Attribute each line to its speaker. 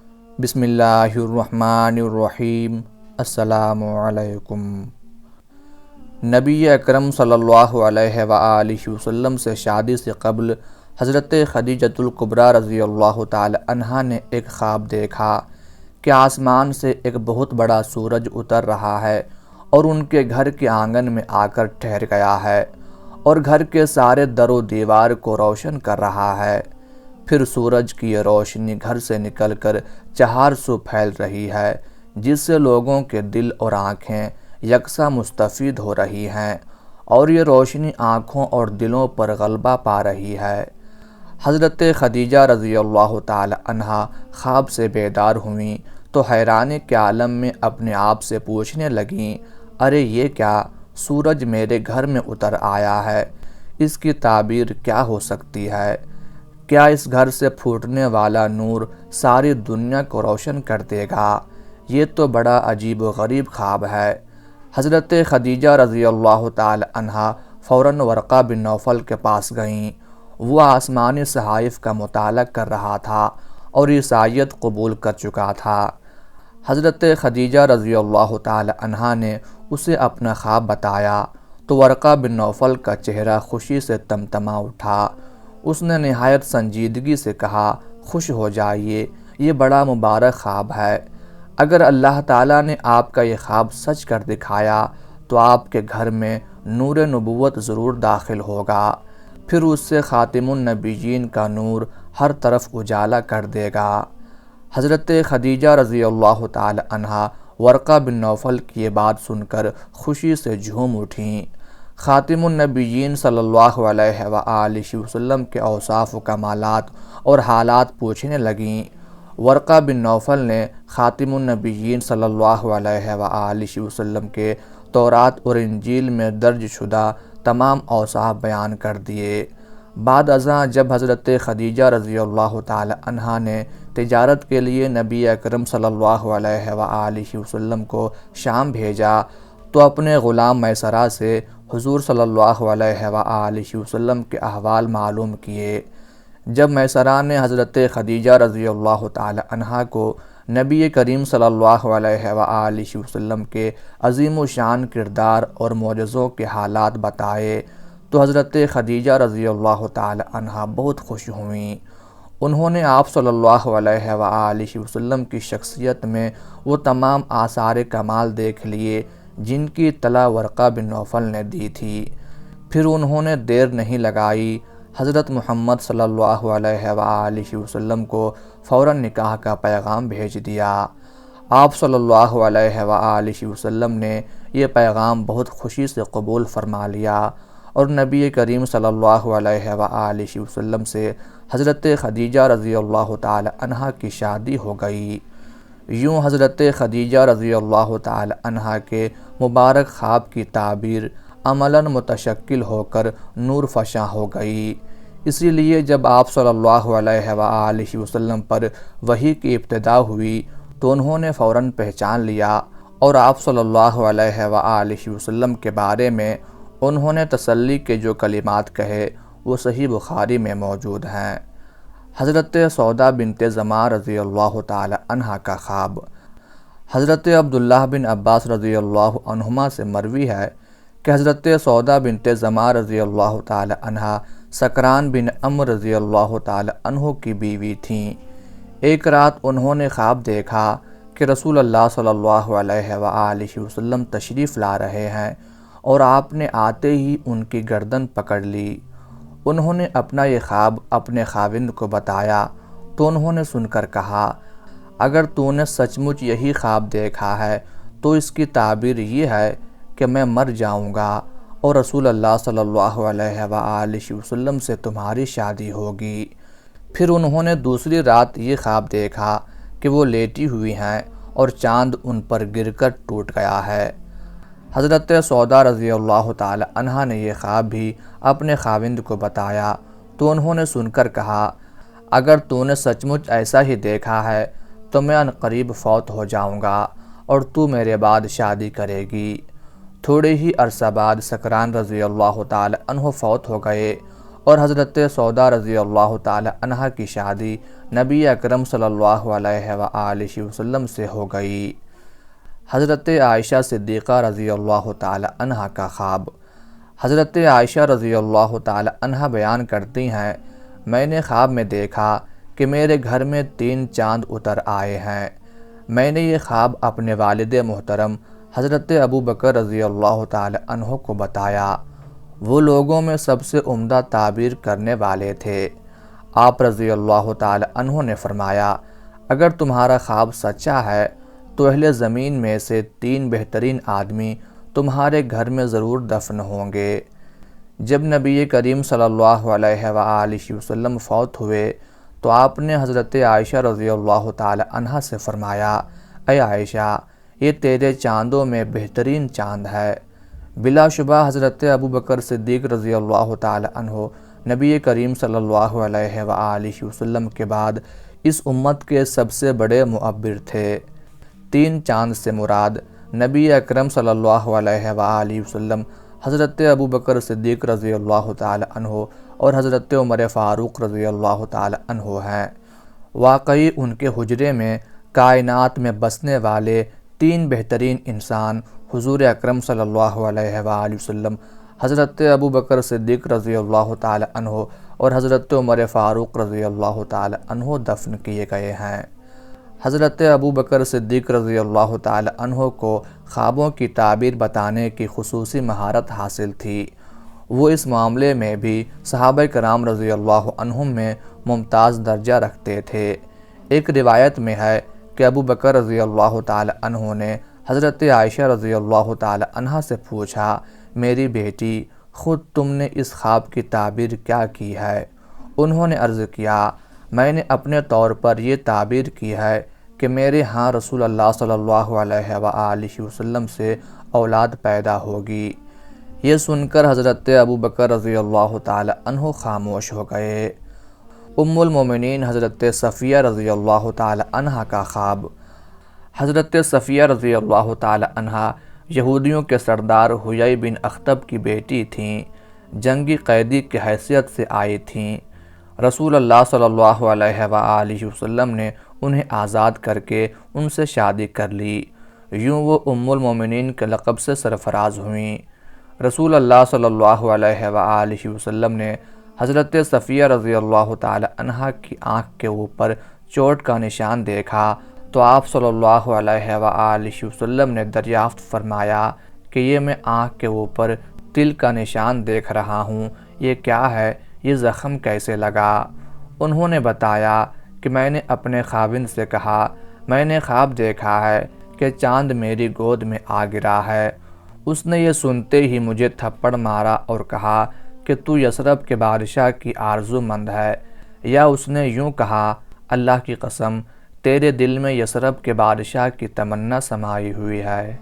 Speaker 1: بسم اللہ الرحمن الرحیم۔ السلام علیکم۔ نبی اکرم صلی اللہ علیہ وآلہ وسلم سے شادی سے قبل حضرت خدیجۃ الکبریٰ رضی اللہ تعالی عنہا نے ایک خواب دیکھا کہ آسمان سے ایک بہت بڑا سورج اتر رہا ہے اور ان کے گھر کے آنگن میں آ کر ٹھہر گیا ہے اور گھر کے سارے در و دیوار کو روشن کر رہا ہے۔ پھر سورج کی یہ روشنی گھر سے نکل کر چہار سو پھیل رہی ہے، جس سے لوگوں کے دل اور آنکھیں یکساں مستفید ہو رہی ہیں، اور یہ روشنی آنکھوں اور دلوں پر غلبہ پا رہی ہے۔ حضرت خدیجہ رضی اللہ تعالی عنہا خواب سے بیدار ہوئیں تو حیرانی کے عالم میں اپنے آپ سے پوچھنے لگیں، ارے یہ کیا؟ سورج میرے گھر میں اتر آیا ہے، اس کی تعبیر کیا ہو سکتی ہے؟ کیا اس گھر سے پھوٹنے والا نور ساری دنیا کو روشن کر دے گا؟ یہ تو بڑا عجیب و غریب خواب ہے۔ حضرت خدیجہ رضی اللہ تعالی عنہا فوراً ورقہ بن نوفل کے پاس گئیں۔ وہ آسمانی صحائف کا مطالعہ کر رہا تھا اور عیسائیت قبول کر چکا تھا۔ حضرت خدیجہ رضی اللہ تعالی عنہا نے اسے اپنا خواب بتایا تو ورقہ بن نوفل کا چہرہ خوشی سے تمتما اٹھا۔ اس نے نہایت سنجیدگی سے کہا، خوش ہو جائیے، یہ بڑا مبارک خواب ہے۔ اگر اللہ تعالیٰ نے آپ کا یہ خواب سچ کر دکھایا تو آپ کے گھر میں نور نبوت ضرور داخل ہوگا، پھر اس سے خاتم النبیین کا نور ہر طرف اجالا کر دے گا۔ حضرت خدیجہ رضی اللہ تعالی عنہا ورقہ بن نوفل کی یہ بات سن کر خوشی سے جھوم اٹھیں۔ خاتم النبیین صلی اللہ علیہ وآلہ وسلم کے اوصاف و کمالات اور حالات پوچھنے لگیں۔ ورقہ بن نوفل نے خاتم النبیین صلی اللہ علیہ وآلہ وسلم کے تورات اور انجیل میں درج شدہ تمام اوصاف بیان کر دیے۔ بعد ازاں جب حضرت خدیجہ رضی اللہ تعالی عنہا نے تجارت کے لیے نبی اکرم صلی اللہ علیہ وآلہ وسلم کو شام بھیجا تو اپنے غلام میسرہ سے حضور صلی اللہ علیہ وآلہ وسلم کے احوال معلوم کیے۔ جب میسرہ نے حضرت خدیجہ رضی اللہ تعالی عنہا کو نبی کریم صلی اللہ علیہ وآلہ وسلم کے عظیم و شان کردار اور معجزوں کے حالات بتائے تو حضرت خدیجہ رضی اللہ تعالی عنہا بہت خوش ہوئیں۔ انہوں نے آپ صلی اللہ علیہ وآلہ وسلم کی شخصیت میں وہ تمام آثار کمال دیکھ لیے جن کی اطلاع ورقہ بن نوفل نے دی تھی۔ پھر انہوں نے دیر نہیں لگائی، حضرت محمد صلی اللہ علیہ وآلہ وسلم کو فوراً نکاح کا پیغام بھیج دیا۔ آپ صلی اللہ علیہ وآلہ وسلم نے یہ پیغام بہت خوشی سے قبول فرما لیا اور نبی کریم صلی اللہ علیہ وآلہ وسلم سے حضرت خدیجہ رضی اللہ تعالی عنہا کی شادی ہو گئی۔ یوں حضرت خدیجہ رضی اللہ تعالی عنہا کے مبارک خواب کی تعبیر عملاً متشکل ہو کر نور فشاں ہو گئی۔ اسی لیے جب آپ صلی اللہ علیہ وآلہ وسلم پر وحی کی ابتدا ہوئی تو انہوں نے فوراً پہچان لیا اور آپ صلی اللہ علیہ وآلہ وسلم کے بارے میں انہوں نے تسلی کے جو کلمات کہے وہ صحیح بخاری میں موجود ہیں۔ حضرت سودا بنت زمعہ رضی اللہ تعالی عنہا کا خواب۔ حضرت عبداللہ بن عباس رضی اللہ عنہما سے مروی ہے کہ حضرت سودا بنت زمعہ رضی اللہ تعالی عنہا سکران بن عمرو رضی اللہ تعالی عنہ کی بیوی تھیں۔ ایک رات انہوں نے خواب دیکھا کہ رسول اللہ صلی اللہ علیہ وآلہ وسلم تشریف لا رہے ہیں اور آپ نے آتے ہی ان کی گردن پکڑ لی۔ انہوں نے اپنا یہ خواب اپنے خاوند کو بتایا تو انہوں نے سن کر کہا، اگر تو نے سچ مچ یہی خواب دیکھا ہے تو اس کی تعبیر یہ ہے کہ میں مر جاؤں گا اور رسول اللہ صلی اللہ علیہ وآلہ وسلم سے تمہاری شادی ہوگی۔ پھر انہوں نے دوسری رات یہ خواب دیکھا کہ وہ لیٹی ہوئی ہیں اور چاند ان پر گر کر ٹوٹ گیا ہے۔ حضرت سودا رضی اللہ تعالی عنہا نے یہ خواب بھی اپنے خاوند کو بتایا تو انہوں نے سن کر کہا، اگر تو نے سچ مچ ایسا ہی دیکھا ہے تو میں عنقریب فوت ہو جاؤں گا اور تو میرے بعد شادی کرے گی۔ تھوڑے ہی عرصہ بعد سکران رضی اللہ تعالی عنہ فوت ہو گئے اور حضرت سودا رضی اللہ تعالی عنہ کی شادی نبی اکرم صلی اللہ علیہ وآلہ وسلم سے ہو گئی۔ حضرت عائشہ صدیقہ رضی اللہ تعالی عنہ کا خواب۔ حضرت عائشہ رضی اللہ تعالی عنہ بیان کرتی ہیں، میں نے خواب میں دیکھا کہ میرے گھر میں 3 چاند اتر آئے ہیں۔ میں نے یہ خواب اپنے والد محترم حضرت ابو بکر رضی اللہ تعالی عنہ کو بتایا۔ وہ لوگوں میں سب سے عمدہ تعبیر کرنے والے تھے۔ آپ رضی اللہ تعالی عنہ نے فرمایا، اگر تمہارا خواب سچا ہے تو اہل زمین میں سے 3 بہترین آدمی تمہارے گھر میں ضرور دفن ہوں گے۔ جب نبی کریم صلی اللہ علیہ وآلہ وسلم فوت ہوئے تو آپ نے حضرت عائشہ رضی اللہ تعالی عنہ سے فرمایا، اے عائشہ، یہ تیرے چاندوں میں بہترین چاند ہے۔ بلا شبہ حضرت ابو بکر صدیق رضی اللہ تعالی عنہ نبی کریم صلی اللہ علیہ وآلہ وسلم کے بعد اس امت کے سب سے بڑے معبر تھے۔ 3 چاند سے مراد نبی اکرم صلی اللہ علیہ وآلہ وسلم، حضرت ابو بکر صدیق رضی اللہ تعالی عنہ اور حضرت عمر فاروق رضی اللہ تعالی عنہ ہیں۔ واقعی ان کے حجرے میں کائنات میں بسنے والے 3 بہترین انسان حضور اکرم صلی اللہ علیہ وآلہ وسلم، حضرت ابو بکر صدیق رضی اللہ تعالی عنہ اور حضرت عمر فاروق رضی اللہ تعالی عنہ دفن کیے گئے ہیں۔ حضرت ابو بکر صدیق رضی اللہ تعالی عنہ کو خوابوں کی تعبیر بتانے کی خصوصی مہارت حاصل تھی۔ وہ اس معاملے میں بھی صحابہ کرام رضی اللہ عنہم میں ممتاز درجہ رکھتے تھے۔ ایک روایت میں ہے کہ ابو بکر رضی اللہ تعالی عنہ نے حضرت عائشہ رضی اللہ تعالی عنہ سے پوچھا، میری بیٹی، خود تم نے اس خواب کی تعبیر کیا کی ہے؟ انہوں نے عرض کیا، میں نے اپنے طور پر یہ تعبیر کی ہے کہ میرے ہاں رسول اللہ صلی اللہ علیہ وآلہ وسلم سے اولاد پیدا ہوگی۔ یہ سن کر حضرت ابو بکر رضی اللہ تعالی عنہ خاموش ہو گئے۔ ام المومنین حضرت صفیہ رضی اللہ تعالی عنہ کا خواب۔ حضرت صفیہ رضی اللہ تعالی عنہ یہودیوں کے سردار حیی بن اخطب کی بیٹی تھیں، جنگی قیدی کی حیثیت سے آئی تھیں۔ رسول اللہ صلی اللہ علیہ وآلہ وسلم نے انہیں آزاد کر کے ان سے شادی کر لی۔ یوں وہ ام المومنین کے لقب سے سرفراز ہوئیں۔ رسول اللہ صلی اللہ علیہ وآلہ وسلم نے حضرت صفیہ رضی اللہ تعالی عنہ کی آنکھ کے اوپر چوٹ کا نشان دیکھا تو آپ صلی اللہ علیہ وآلہ وسلم نے دریافت فرمایا کہ یہ میں آنکھ کے اوپر تل کا نشان دیکھ رہا ہوں، یہ کیا ہے؟ یہ زخم کیسے لگا؟ انہوں نے بتایا کہ میں نے اپنے خاوند سے کہا، میں نے خواب دیکھا ہے کہ چاند میری گود میں آ گرا ہے۔ اس نے یہ سنتے ہی مجھے تھپڑ مارا اور کہا کہ تو یثرب کے بادشاہ کی آرزو مند ہے، یا اس نے یوں کہا، اللہ کی قسم، تیرے دل میں یثرب کے بادشاہ کی تمنا سمائی ہوئی ہے۔